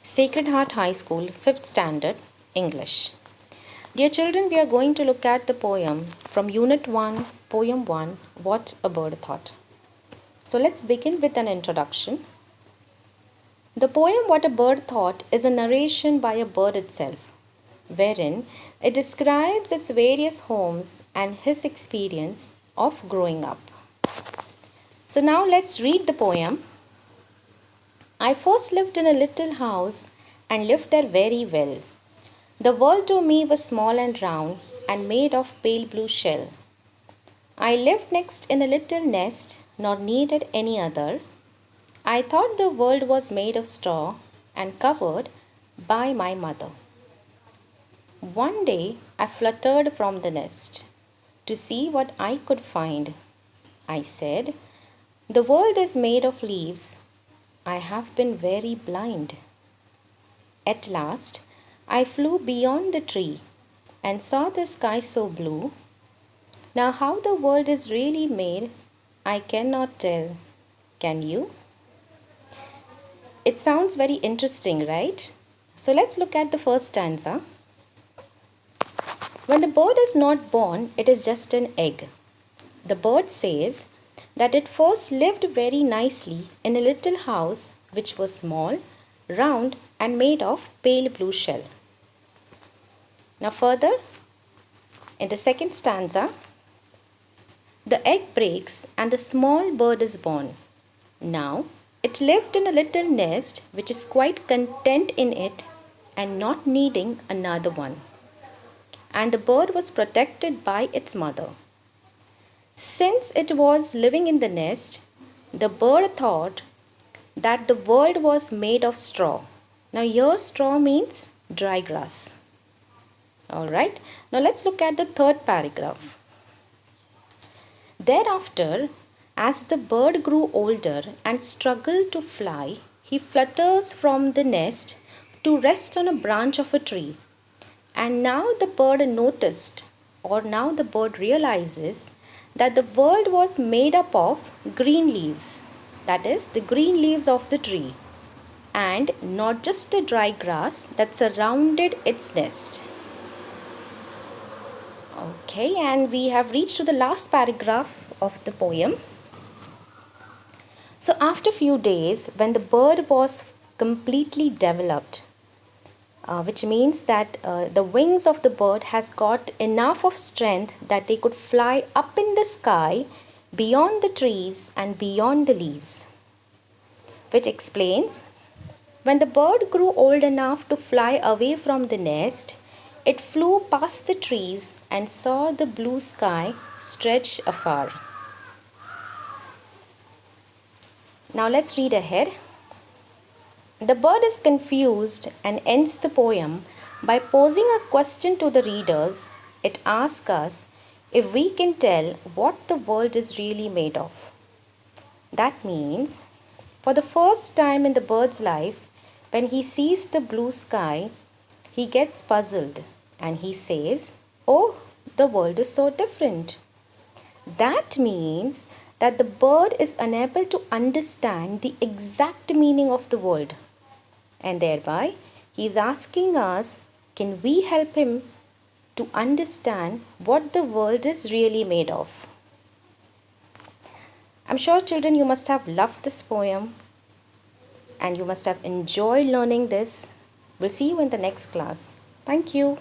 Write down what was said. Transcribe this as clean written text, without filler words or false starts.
Sacred Heart High School, 5th Standard, English. Dear children, we are going to look at the poem from Unit 1, Poem 1, What a Bird Thought. So let's begin with an introduction. The poem What a Bird Thought is a narration by a bird itself, wherein it describes its various homes and his experience of growing up. So now let's read the poem. I first lived in a little house and lived there very well. The world to me was small and round and made of pale blue shell. I lived next in a little nest, nor needed any other. I thought the world was made of straw and covered by my mother. One day I fluttered from the nest to see what I could find. I said, "The world is made of leaves. I have been very blind." At last, I flew beyond the tree and saw the sky so blue. Now, how the world is really made, I cannot tell. Can you? It sounds very interesting, right? So, let's look at the first stanza. When the bird is not born, it is just an egg. The bird says that it first lived very nicely in a little house which was small, round, and made of pale blue shell. Now further, in the second stanza, the egg breaks and the small bird is born. Now it lived in a little nest which is quite content in it and not needing another one. And the bird was protected by its mother. Since it was living in the nest, the bird thought that the world was made of straw. Now here straw means dry grass. Alright, now let's look at the third paragraph. Thereafter, as the bird grew older and struggled to fly, he flutters from the nest to rest on a branch of a tree. And now the bird realizes that the world was made up of green leaves, that is, the green leaves of the tree, and not just a dry grass that surrounded its nest. Okay, and we have reached to the last paragraph of the poem. So after a few days, when the bird was completely developed, which means that the wings of the bird has got enough of strength that they could fly up in the sky beyond the trees and beyond the leaves, which explains when the bird grew old enough to fly away from the nest, it flew past the trees and saw the blue sky stretch afar. Now let's read ahead. The bird is confused and ends the poem by posing a question to the readers. It asks us if we can tell what the world is really made of. That means, for the first time in the bird's life, when he sees the blue sky, he gets puzzled and he says, "Oh, the world is so different." That means that the bird is unable to understand the exact meaning of the world. And thereby, he is asking us, can we help him to understand what the world is really made of? I'm sure, children, you must have loved this poem and you must have enjoyed learning this. We'll see you in the next class. Thank you.